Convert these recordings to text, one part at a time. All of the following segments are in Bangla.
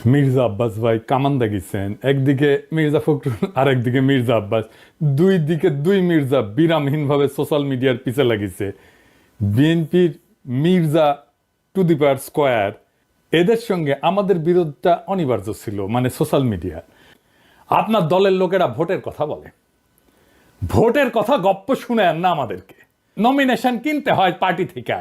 মির্জা আব্বাস ভাই কামান্দা গেছেন, একদিকে মির্জা ফখরুল আর একদিকে মির্জা আব্বাস, দুই দিকে দুই মির্জা বিরামহীনভাবে সোশ্যাল মিডিয়ার পিছে লাগিছে। বিএনপির Mirza to the power square, এদের সঙ্গে আমাদের বিরোধটা অনিবার্য ছিল, মানে সোশ্যাল মিডিয়া। আপনার দলের লোকেরা ভোটের কথা বলে, ভোটের কথা গপ্প শুনে না আমাদেরকে। নমিনেশন কিনতে হয় পার্টি থেকে,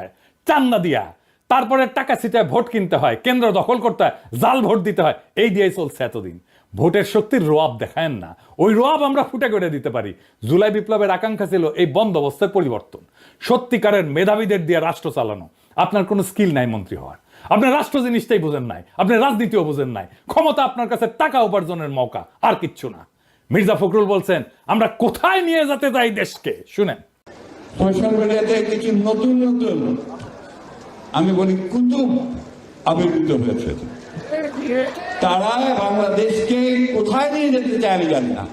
চান্দা দিয়া, তারপরে টাকা ছিটায় ভোট কিনতে হয়, কেন্দ্র দখল করতে হয়, জাল ভোট দিতে হয়, এই দিয়েই চলছে এতদিন। ভোটের শক্তির রোয়াব দেখায়েন না, ওই রোয়াব আমরা ফুটে করে দিতে পারি। জুলাই বিপ্লবের আকাঙ্ক্ষা ছিল এই বন্দোবস্তের পরিবর্তন, সত্যিকারের মেধাবীদের দিয়ে রাষ্ট্র চালানো। আপনার কোনো স্কিল নাই মন্ত্রী হওয়ার, আপনার রাষ্ট্র জিনিসটাই বোঝেন নাই, আপনি রাজনীতিও বোঝেন নাই। ক্ষমতা আপনার কাছে টাকা উপার্জনের মৌকা, আর কিচ্ছু না। মির্জা ফখরুল বলছেন আমরা কোথায় নিয়ে যেতে চাই দেশকে, শুনেন। সোশ্যাল মিডিয়াতে কিছু নতুন নতুন, আমি বলি কুতুব আবির্ভূত হয়েছে। তারা বাংলাদেশকে কোথায় নিয়ে যেতে চায় আমি জানি না।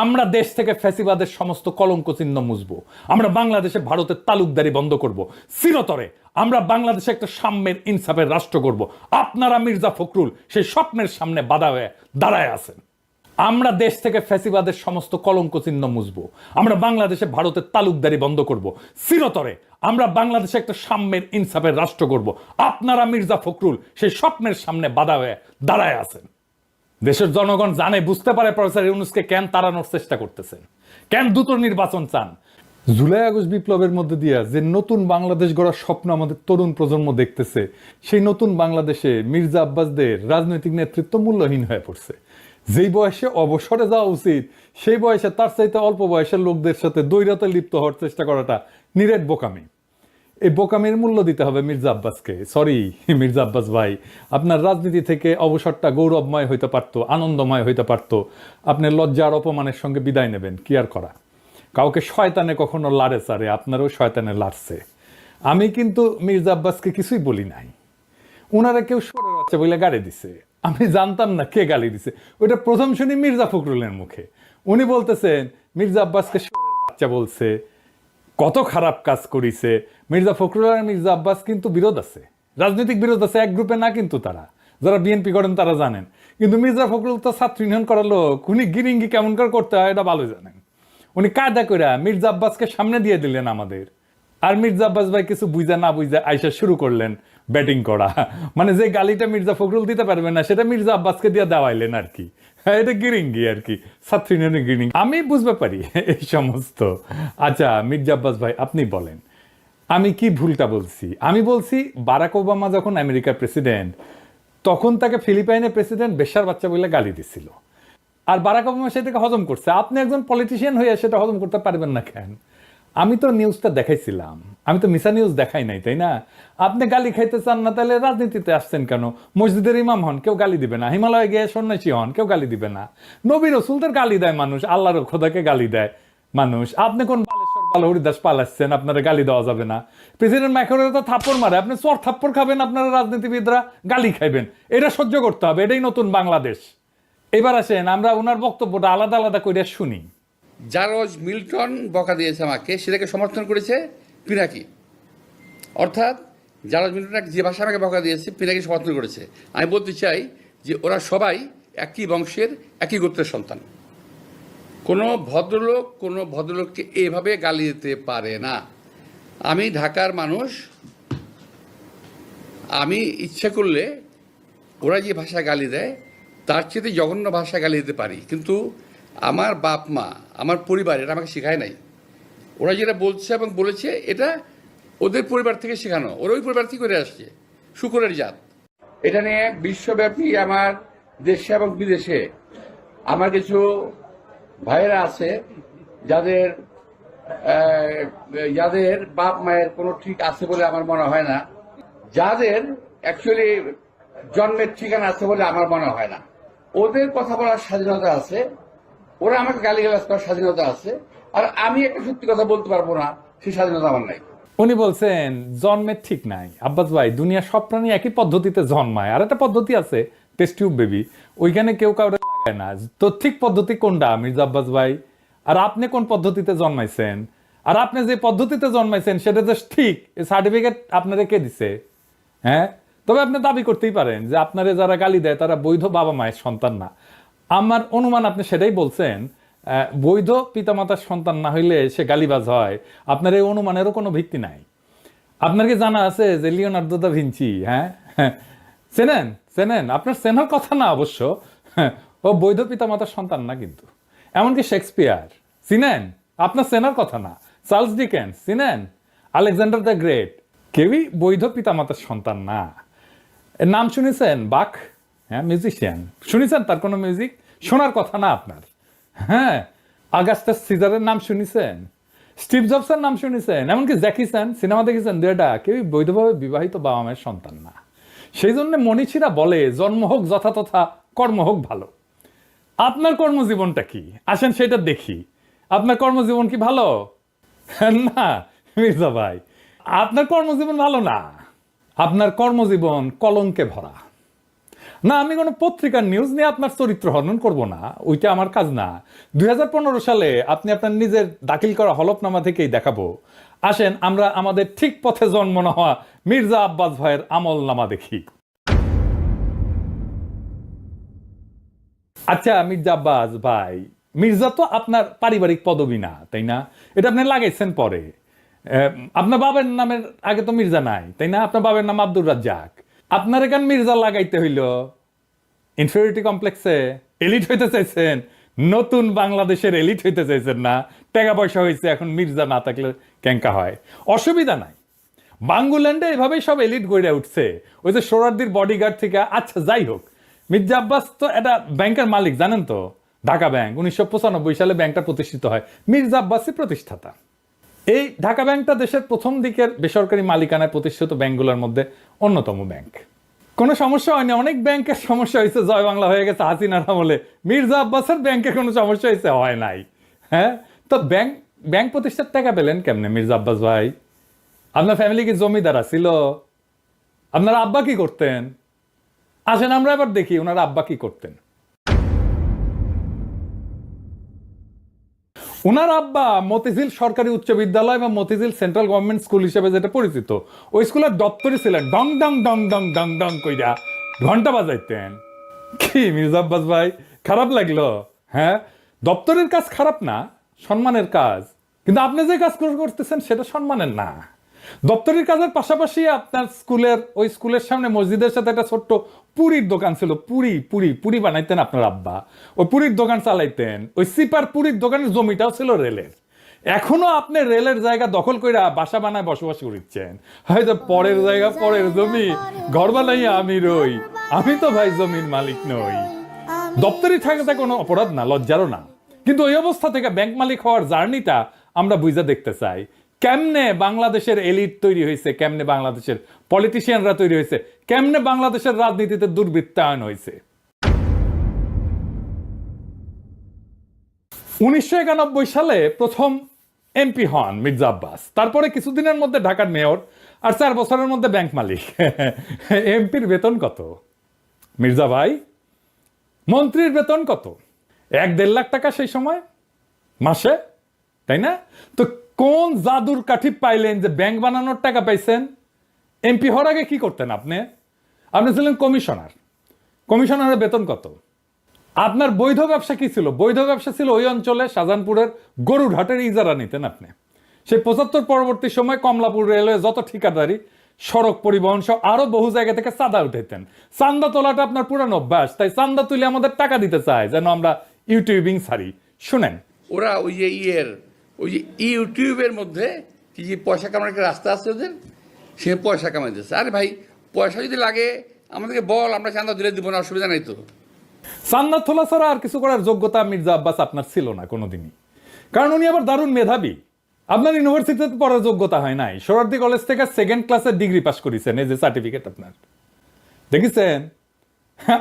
আমরা দেশ থেকে ফ্যাসিবাদের সমস্ত কলঙ্ক চিহ্ন মুছবো, আমরা বাংলাদেশে ভারতের তালুকদারি বন্ধ করব, চিরতরে আমরা বাংলাদেশে একটা সাম্যের ইনসাফের রাষ্ট্র করব। আপনারা মির্জা ফখরুল সেই স্বপ্নের সামনে বাধা হয়ে দাঁড়ায় আছেন। আমরা দেশ থেকে ফ্যাসিবাদের সমস্ত কলঙ্ক চিহ্ন মুছবো, আমরা বাংলাদেশে ভারতের তালুকদারি বন্ধ করব, চিরতরে আমরা বাংলাদেশে একটা সাম্যের ইনসাফের রাষ্ট্র করব। আপনারা মির্জা ফখরুল সেই স্বপ্নের সামনে বাধা হয়ে দাঁড়ায় আছেন। দেশের জনগণ জানে, বুঝতে পারে প্রফেসর ইউনূসকে কেন তাড়ানোর চেষ্টা করতেছেন, কেন দ্রুত নির্বাচন চান। জুলাই আগস্ট বিপ্লবের মধ্যে দিয়ে যে নতুন বাংলাদেশ গড়ার স্বপ্ন আমাদের তরুণ প্রজন্ম দেখতেছে, সেই নতুন বাংলাদেশে মির্জা আব্বাসদের রাজনৈতিক নেতৃত্ব মূল্যহীন হয়ে পড়ছে। যেই বয়সে অবসরে যাওয়া উচিত, সেই বয়সে তার চাইতে অল্প বয়সের লোকদের সাথে দ্বৈরতে লিপ্ত হওয়ার চেষ্টা করাটা নিরেট বোকামি। এই বোকামির মূল্য দিতে হবে মির্জা আব্বাসকে। সরি মির্জা আব্বাস ভাই, আপনার রাজনীতি থেকে অবসরটা গৌরবময় হইতে পারত, আনন্দময় হইতে পারত। আপনি লজ্জার অপমানের সঙ্গে বিদায় নেবেন, কি আর করা। কাউকে শয়তানে কখনো লাড়ে চারে, আপনারও শয়তানে লাড়ছে। আমি কিন্তু মির্জা আব্বাসকে কিছুই বলি নাই। উনারা কেউ সরে বাচ্চা বলে গালি দিছে, আমি জানতাম না কে গালি দিছে। ওইটা প্রথম শুনি মির্জা ফখরুলের মুখে। উনি বলতেছেন মির্জা আব্বাসকে সরের বাচ্চা বলছে, কত খারাপ কাজ করিছে। মির্জা ফখরুল আর মির্জা আব্বাস কিন্তু বিরোধ আছে, রাজনৈতিক বিরোধ আছে, এক গ্রুপে না। কিন্তু তারা যারা বিএনপি করেন তারা জানেন। কিন্তু মির্জা ফখরুল তো ছাত্র ইউনিয়ন করার লোক, উনি গিরিঙ্গি কেমন করে করতে হয় এটা ভালো জানেন। উনি কায়দা করে মির্জা আব্বাসকে সামনে দিয়ে দিলেন আমাদের। আর মির্জা আব্বাস ভাই কিছু বুঝা না বুঝা আইসা শুরু করলেন ব্যাটিং করা। মানে যে গালিটা মির্জা ফখরুল দিতে পারবে না, সেটা মির্জা আব্বাসকে দিয়ে দেওয়াইলেন আর কি। এটা গিরিঙ্গি আর কি, ছাত্র ইউনিয়নের গিরিঙ্গি। আমি বুঝতে পারি এই সমস্ত। আচ্ছা মির্জা আব্বাস ভাই, আপনি বলেন আমি কি ভুলটা বলছি? আমি বলছি বারাক ওবামা যখন আমেরিকার প্রেসিডেন্ট, তখন তাকে ফিলিপাইনের প্রেসিডেন্ট বেশ্যার বাচ্চা বলে গালি দিছিল। আর বারাক ওবামা সেটাকে হজম করছে। আপনি একজন পলিটিশিয়ান হয়ে সেটা হজম করতে পারবেন না কেন? আমি তো নিউজটা দেখাইছিলাম, আমি তো মিশা নিউজ দেখাই নাই, তাই না? আপনি গালি খাইতে চান না, তাহলে রাজনীতিতে আসছেন কেন? মসজিদের ইমাম হন, কেউ গালি দিবে না। হিমালয়ে গিয়ে সন্ন্যাসী হন, কেউ গালি দিবে না। নবী রসুলদের গালি দেয় মানুষ, আল্লাহর খোদাকে গালি দেয় মানুষ। আপনি কোন বালেশ্বর বাল হরিদাস পালাচ্ছেন, আপনারা গালি দেওয়া যাবে না? প্রেসিডেন্ট ম্যাকরনের তো থাপ্পড় মারে, আপনি চর থাপ্পড় খাবেন, আপনারা রাজনীতিবিদরা গালি খাইবেন। এটা সহ্য করতে হবে, এটাই নতুন বাংলাদেশ। এবার আসেন আমরা ওনার বক্তব্যটা আলাদা আলাদা করে শুনি। জারজ মিল্টন বকা দিয়েছে আমাকে, সেটাকে সমর্থন করেছে পিনাকি। অর্থাৎ জারজ মিল্টন যে ভাষা আমাকে বকা দিয়েছে, পিনাকি সমর্থন করেছে। আমি বলতে চাই যে ওরা সবাই একই বংশের, একই গোত্রের সন্তান। কোনো ভদ্রলোককে এভাবে গালি দিতে পারে না। আমি ঢাকার মানুষ, আমি ইচ্ছে করলে ওরা যে ভাষা গালি দেয় তার চেয়ে জঘন্য ভাষা গালি দিতে পারি। কিন্তু আমার বাপ মা, আমার পরিবার এটা আমাকে শেখায় নাই। ওরা যেটা বলছে এবং বলেছে এটা ওদের পরিবার থেকে শেখানো, ওরা ওই পরিবার থেকে করে আসছে, শুকরের জাত। এটা নিয়ে বিশ্বব্যাপী আমার দেশে এবং বিদেশে আমার কিছু ভাইয়েরা আছে যাদের বাপ মায়ের কোনো ঠিক আছে বলে আমার মনে হয় না, যাদের অ্যাকচুয়ালি জন্মের ঠিকানা আছে বলে আমার মনে হয় না। ওদের কথা বলার স্বাধীনতা আছে, ওরা আমাকে গালিগালাজ করার স্বাধীনতা আছে, আর আমি একটা সত্যি কথা বলতে পারবো না, সেই স্বাধীনতা আমার নাই। উনি বলছেন জন্মের ঠিক নাই। আব্বাস ভাই, দুনিয়া সব প্রাণী একই পদ্ধতিতে জন্মায়, আর একটা পদ্ধতি আছে টেস্ট টিউব বেবি, ওইখানে কেউ কাউরে লাগায় না। তো ঠিক পদ্ধতি কোনটা মির্জা আব্বাস ভাই? আর আপনি কোন পদ্ধতিতে জন্মাইছেন? আর আপনি যে পদ্ধতিতে জন্মাইছেন সেটা যে ঠিক, সার্টিফিকেট আপনারা কে দিছে? হ্যাঁ, তবে আপনি দাবি করতেই পারেন যে আপনারে যারা গালি দেয় তারা বৈধ বাবা মায়ের সন্তান না। আমার অনুমান আপনি সেটাই বলছেন, বৈধ পিতামাতার সন্তান না হইলে সে গালিবাজ হয়। আপনার এই অনুমানেরও কোনো ভিত্তি নাই। আপনার কি জানা আছে যে লিওনার্দো দা ভিঞ্চি, হ্যাঁ চেনেন? চেনেন? আপনার চেনার কথা না অবশ্য, ও বৈধ পিতামাতার সন্তান না কিন্তু। এমনকি শেক্সপিয়ার চিনেন? আপনার চেনার কথা না। চার্লস ডিকেন্স চিনেন? আলেকজান্ডার দ্য গ্রেট, কেউই বৈধ পিতামাতার সন্তান না। এর নাম শুনেছেন? বাক, হ্যাঁ মিউজিশিয়ান, শুনেছেন তার কোনো মিউজিক? শোনার কথা না আপনার। হ্যাঁ, আগাস্টাস সিজারের নাম শুনেছেন? স্টিভ জবসের নাম শুনেছেন? এমনকি জ্যাকি চ্যান সিনেমা দেখেছেন? দুটা কেউই বৈধভাবে বিবাহিত বাবা মায়ের সন্তান না। সেই জন্য মনীষীরা বলে জন্ম হোক যথাতথা, কর্ম হোক ভালো। আপনার কর্মজীবনটা কি আসেন সেটা দেখি। আপনার কর্মজীবন কি ভালো? না মির্জা ভাই, আপনার কর্মজীবন ভালো না। আপনার কর্মজীবন কলঙ্কে ভরা। না, আমি কোনো পত্রিকার নিউজ নিয়ে আপনার চরিত্র হনন করব না, ওইটা আমার কাজ না। 2015 সালে আপনি আপনার নিজের দাখিল করা হলফনামা থেকেই দেখাবো। আসেন আমরা আমাদের ঠিক পথে জন্ম না হওয়া মির্জা আব্বাস ভাইয়ের আমল নামা দেখি। আচ্ছা মির্জা আব্বাস ভাই, মির্জা তো আপনার পারিবারিক পদবি না, তাই না? এটা আপনি লাগাইছেন পরে। আপনার বাবার নামের আগে তো মির্জা নাই, তাই না? আপনার বাবার নাম আব্দুর রাজ্জাক। আপনার এখান মির্জা লাগাইতে হইল ইনফিরিয়রিটি কমপ্লেক্সে। এলিট হইতে চাইছেন, নতুন বাংলাদেশের এলিট হইতে চাইছেন না? টাকা পয়সা হয়েছে, এখন মির্জা না থাকলে ক্যাঙ্কা হয়। অসুবিধা নাই, বাঙ্গুল্যান্ডে এভাবেই সব এলিট গড়ে উঠছে, ওই যে সোহরাওয়ার্দীর বডিগার্ড থেকে। আচ্ছা যাই হোক, মির্জা আব্বাস তো একটা ব্যাংকের মালিক, জানেন তো? ঢাকা ব্যাংক 1995 সালে ব্যাংকটা প্রতিষ্ঠিত হয়, মির্জা আব্বাসই প্রতিষ্ঠাতা। এই ঢাকা ব্যাংকটা দেশের প্রথম দিকের বেসরকারি মালিকানায় প্রতিষ্ঠিত ব্যাংকগুলোর মধ্যে অন্যতম ব্যাংক। কোনো সমস্যা হয়নি। অনেক ব্যাংকের সমস্যা হয়েছে, জয় বাংলা হয়ে গেছে হাসিনার আমলে। মির্জা আব্বাসের ব্যাংকের কোনো সমস্যা হয়েছে? হয় নাই। হ্যাঁ, তো ব্যাংক প্রতিষ্ঠার টাকা পেলেন কেমনে মির্জা আব্বাস ভাই? আপনার ফ্যামিলি কি জমিদার ছিল? আপনার আব্বা কি করতেন? আসেন আমরা এবার দেখি ওনার আব্বা কি করতেন। ওনার আব্বা মতিঝিল সরকারি উচ্চ বিদ্যালয় বা মতিঝিল সেন্ট্রাল গভর্নমেন্ট স্কুল হিসেবে যেটা পরিচিত, ওই স্কুলের দপ্তরে ছিলেন। ডং ডং ডং ডং ডং ডং কইরা ঘন্টা বাজাইতেন। কি মির্জা আব্বাস ভাই, খারাপ লাগলো? হ্যাঁ, দপ্তরের কাজ খারাপ না, সম্মানের কাজ। কিন্তু আপনি যে কাজ করতেছেন সেটা সম্মানের না। দপ্তরের কাজের পাশাপাশি আপনার ওই স্কুলের সামনে মসজিদের সাথে একটা ছোট্ট পুরীর দোকান ছিল। পুরি বানাইতেন আপনার আব্বা, ওই পুরীর দোকান চালাইতেন। ওই সিপার পুরীর দোকানের জমিটাও ছিল রেলের। এখনো আপনি রেলের জায়গা দখল করে বাসা বানায় বসবাস করছেন। হয়তো পরের জায়গা পরের জমি, ঘর বানাইয়া আমি রই, আমি তো ভাই জমির মালিক নই। দপ্তরে থাকাটা কোনো অপরাধ না, লজ্জারও না। কিন্তু ওই অবস্থা থেকে ব্যাংক মালিক হওয়ার জার্নিটা আমরা বুঝা দেখতে চাই। কেমনে বাংলাদেশের এলিট তৈরি হয়েছে, কেমনে বাংলাদেশের পলিটিশিয়ানরা তৈরি হয়েছে, কেমনে বাংলাদেশের রাজনীতিতে দুর্বৃত্তায়ন হয়েছে। 1991 সালে প্রথম এমপি হন মির্জা আব্বাস। তারপরে কিছুদিনের মধ্যে ঢাকার মেয়র, আর 4 বছরের মধ্যে ব্যাংক মালিক। এমপির বেতন কত মির্জা ভাই? মন্ত্রীর বেতন কত? 1-1.5 লাখ টাকা সেই সময় মাসে, তাই না? তো কোন জাদুর কাঠি পাইলেন যে ব্যাংক বানানোর টাকা পাইছেন? এমপি হওয়ার আগে কি করতেন আপনি? আপনি ছিলেন কমিশনার। কমিশনারের বেতন কত? আপনার বৈধ ব্যবসা কি ছিল? বৈধ ব্যবসা ছিল ওই অঞ্চলে শাহজাহানপুরের গরুর হাটের ইজারা নিতেন আপনি। সেই 75 পরবর্তী সময় কমলাপুর রেলওয়ে যত ঠিকাদারি, সড়ক পরিবহন সহ আরো বহু জায়গা থেকে চাঁদা উঠাইতেন। চান্দা তোলাটা আপনার পুরানো অভ্যাস, তাই চান্দা তুলে আমাদের টাকা দিতে চায় যেন আমরা ইউটিউবিং ছাড়ি। শুনেন, ওরা ওই যে ইউটিউবের মধ্যে কি যে পয়সা কামানোর একটা রাস্তা আছে ওদের, সে পয়সা কামাইতেছে। আরে ভাই, পয়সা যদি লাগে আমাদেরকে বল, আমরা চান্দা দিলে দিব না, অসুবিধা নাই তো। চান্দা তোলা ছাড়া আর কিছু করার যোগ্যতা মির্জা আব্বাস আপনার ছিল না কোনোদিনই। কারণ উনি আবার দারুণ মেধাবী। আপনার ইউনিভার্সিটিতে পড়ার যোগ্যতা হয় নাই। সোহরাওয়ার্দী কলেজ থেকে 2nd ক্লাসের ডিগ্রি পাস করেছেন, এই যে সার্টিফিকেট আপনার দেখেছেন।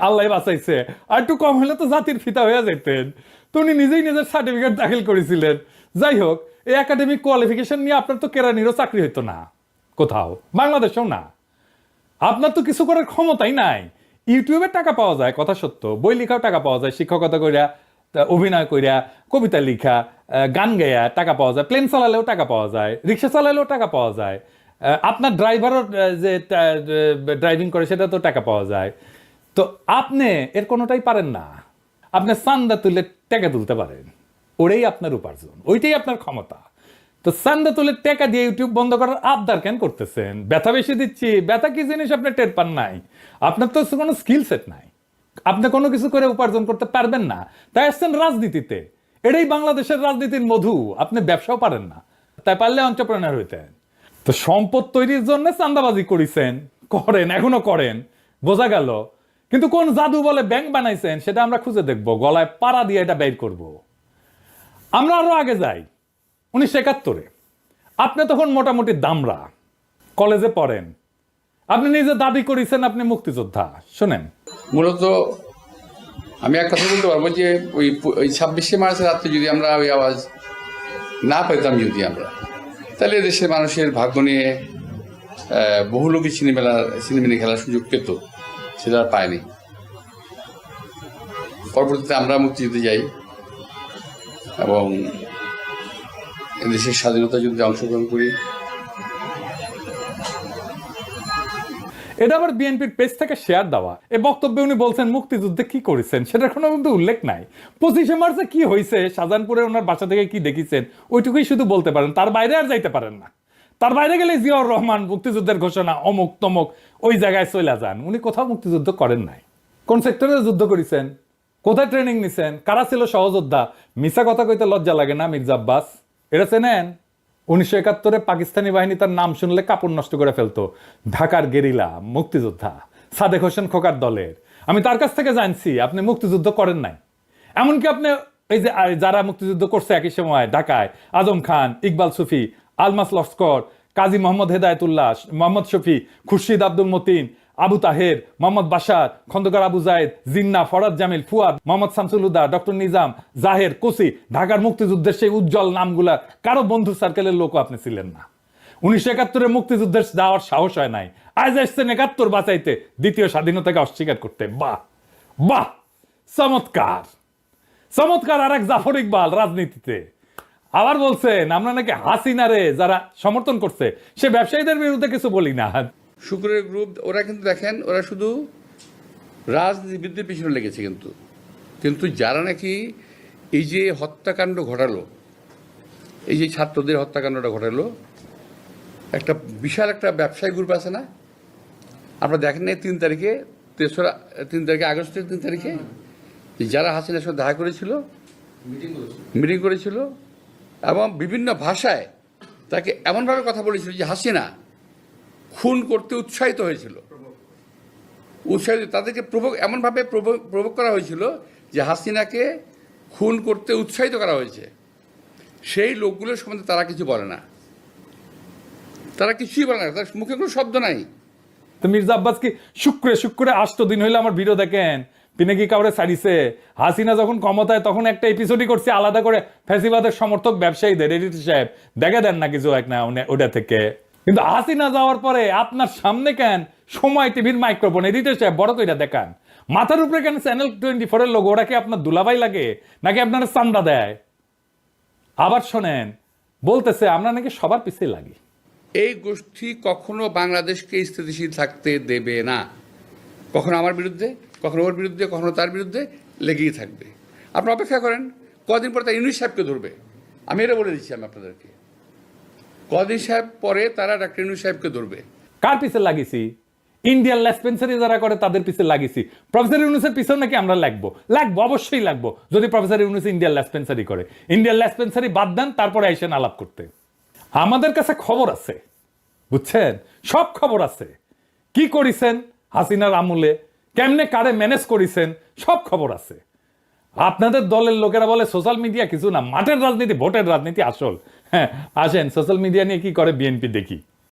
আল্লাহ বাঁচাইছে, আর একটু কম হলে তো জাতির ফিতা হয়ে যেতেন। তো উনি নিজেই নিজের সার্টিফিকেট দাখিল করেছিলেন। যাই হোক, এই একাডেমিক কোয়ালিফিকেশন নিয়ে আপনার তো কেরানিরও চাকরি হইতো না কোথাও, বাংলাদেশেও না। আপনার তো কিছু করার ক্ষমতাই নাই। ইউটিউবে টাকা পাওয়া যায় কথা সত্য, বই লেখাও টাকা পাওয়া যায়, শিক্ষকতা কইরা, অভিনয় কইরা, কবিতা লেখা, গান গায়া টাকা পাওয়া যায়, প্লেন চালালেও টাকা পাওয়া যায়, রিক্সা চালালেও টাকা পাওয়া যায়। আপনার ড্রাইভারও যে ড্রাইভিং করে সেটা তো টাকা পাওয়া যায়। তো আপনি এর কোনোটাই পারেন না। আপনি চান্দা তুলে টাকা তুলতে পারেন, ওটাই আপনার উপার্জন, ওইটাই আপনার ক্ষমতা। তো চান্দা তুলে টাকা দিয়ে ইউটিউব বন্ধ করার আবদার কেন করতেছেন? ব্যথা বেশি দিচ্ছি, ব্যথা কি জিনিস আপনি টের পান নাই? আপনার তো কোনো স্কিল সেট নাই, আপনি কোনো কিছু করে উপার্জন করতে পারবেন না, তাই আসছেন রাজনীতিতে। এটাই বাংলাদেশের রাজনীতির মধু। আপনি ব্যবসাও পারেন না, তাই পারলে এন্টারপ্রেনার হইতেন। তো সম্পদ তৈরির জন্য চান্দাবাজি করেছেন, করেন, এখনো করেন, বোঝা গেল। কিন্তু কোন জাদু বলে ব্যাংক বানাইছেন সেটা আমরা খুঁজে দেখবো, গলায় পাড়া দিয়ে এটা বের করব। আমরা আরো আগে যাই, 1971-এ আপনি তখন মোটামুটি দামরা, কলেজে পড়েন, আপনি নিজে দাবি করেছেন আপনি মুক্তিযোদ্ধা। শোনেন, মূলত আমি এক কথা বলতে পারবো যে ওই 26শে মার্চের রাত্রে যদি আমরা ওই আওয়াজ না পেতাম, যদি আমরা, তাহলে দেশের মানুষের ভাগ্য নিয়ে বহু লোকই সিনেমিনি খেলার সুযোগ পেত, সেটা আর পায়নি। পরবর্তীতে আমরা মুক্তিযুদ্ধে যাই এবং দেশের স্বাধীনতা যুদ্ধে অংশগ্রহণ করি। এটা আবার বিএনপির পেজ থেকে শেয়ার দেওয়া। এই বক্তব্যে উনি বলছেন মুক্তিযুদ্ধে কি করেছেন সেটার কোনো কিন্তু উল্লেখ নাই। 25শে মার্চে কি হয়েছে, শাহজাহানপুরে ওনার বাসা থেকে কি দেখেছেন, ওইটুকুই শুধু বলতে পারেন, তার বাইরে আর যাইতে পারেন না। তার বাইরে গেলে জিয়াউর রহমান মুক্তিযুদ্ধের ঘোষণা অমুক তমুক ওই জায়গায় চলে যান। উনি কোথাও মুক্তিযুদ্ধ করেন নাই। কোন সেক্টরে যুদ্ধ করেছেন, কোথায় ট্রেনিং নিছেন, কারা ছিল সহযোদ্ধা, মিছা কথা কইতে লজ্জা লাগে না মির্জা আব্বাস? এটা চেনেন? 1971-এ পাকিস্তানি বাহিনী তার নাম শুনলে কাপড় নষ্ট করে ফেলতো। ঢাকার গেরিলা মুক্তিযোদ্ধা সাদেক হোসেন খোকার দলের। আমি তার কাছ থেকে জানছি আপনি মুক্তিযুদ্ধ করেন নাই। এমনকি আপনি এই যে যারা মুক্তিযুদ্ধ করছে একই সময় ঢাকায়, আজম খান, ইকবাল সুফি, আলমাস লস্কর, কাজী মোহাম্মদ হেদায়েতুল্লাহ, মোহাম্মদ শফি, খুরশিদ আব্দুল মতিন, আবু তাহের, মোহাম্মদ বাশার, খন্দকার আবু জায়েদ, জিন্না, ফরাদ জামিল, ফুয়াদ, মোহাম্মদ শামসুল হুদা, ডক্টর নিজাম, জাহের, কোসি, ঢাকার মুক্তিযুদ্ধের সেই উজ্জ্বল নামগুলা কারো বন্ধু সার্কেলের লোকও আপনি ছিলেন না। 1971-এ মুক্তিযুদ্ধের যাওয়ার সাহস হয় নাই, আজ আসছেন 71 বাঁচাইতে, দ্বিতীয় স্বাধীনতাকে অস্বীকার করতে। বাহ বাহ, চমৎকার চমৎকার। আর এক জাফর ইকবাল রাজনীতিতে আবার বলছেন আমরা নাকি হাসিনারে যারা সমর্থন করছে সে ব্যবসায়ীদের বিরুদ্ধে কিছু বলি না। শুক্রের গ্রুপ ওরা কিন্তু দেখেন, ওরা শুধু রাজনীতিবিদদের পিছনে লেগেছে, কিন্তু যারা নাকি এই যে হত্যাকাণ্ড ঘটালো, এই যে ছাত্রদের হত্যাকাণ্ডটা ঘটালো, একটা বিশাল একটা ব্যবসায়ী গ্রুপ আছে না? আপনারা দেখেন না 3 তারিখে, 3 তারিখে আগস্টের 3 তারিখে যারা হাসিনার সাথে দেখা করেছিল, মিটিং করেছিল এবং বিভিন্ন ভাষায় তাকে এমনভাবে কথা বলেছিল যে হাসিনা খুন করতে উৎসাহিত হয়েছিল, তাদেরকে এমনভাবে প্রভোগ করা হয়েছিল যে হাসিনাকে খুন করতে উৎসাহিত করা হয়েছে। সেই লোকগুলোর সম্বন্ধে তারা কিছু বলে না, তারা কিছুই বলে না, তার মুখে কোনো শব্দ নাই। তো মির্জা আব্বাস কি শুক্রে 8 দিন হইলে আমার ভিডিও দেখেন, তিনি কি কাউরে ছাড়িছে? হাসিনা যখন ক্ষমতায় তখন একটা এপিসোডই করছে আলাদা করে ফ্যাসিবাদের সমর্থক ব্যবসায়ীদের, এডিটর সাহেব দেখে দেন না কিছু এক না ওটা থেকে। কিন্তু হাসিনা যাওয়ার পরে আপনার সামনে কেন সময় টিভির মাইক্রোফোন, এডিটর সাহেব বড় কইরা দেখান, মাথার উপরে কেন চ্যানেল 24-এর লোগো? ওরা কি আপনার দুলাভাই লাগে নাকি আপনার চান্দা দেয়? আবার শোনেন, বলতেছে আমরা নাকি সবার পিছিয়ে লাগি। এই গোষ্ঠী কখনো বাংলাদেশকে স্থিতিশীল থাকতে দেবে না। কখনো আমার বিরুদ্ধে, কখনো ওর বিরুদ্ধে, কখনো তার বিরুদ্ধে লেগেই থাকবে। আপনারা অপেক্ষা করেন, কদিন পরে তারা ইউনুস সাহেবকে ধরবে। আমি এটা বলে দিচ্ছি আমি আপনাদেরকে, কদিন সাহেব পরে তারা ডাক্তার ইউনুস সাহেবকে ধরবে। কার পিছে লাগিয়েছি? ইন্ডিয়ান লেসপেন্সারি যারা করে তাদের পিছে লাগিয়েছি। প্রফেসর ইউনুসের পিছনে নাকি আমরা লাগবো? অবশ্যই লাগবো, যদি প্রফেসর ইউনুস ইন্ডিয়ান লেসপেন্সারি করে। ইন্ডিয়ান লেসপেন্সারি বাদ দেন, তারপরে আইসেন আলাপ করতে। আমাদের কাছে খবর আছে, বুঝছেন, সব খবর আছে। কি করেছেন হাসিনার আমলে, কেমনে কারে ম্যানেজ করেছেন, সব খবর আছে। আপনাদের দলের লোকেরা বলে সোশ্যাল মিডিয়া কিছু না, মাঠের রাজনীতি, ভোটের রাজনীতি আসল। হ্যাঁ, আসেন সোশ্যাল মিডিয়া নিয়ে কি করে বিএনপি দেখি।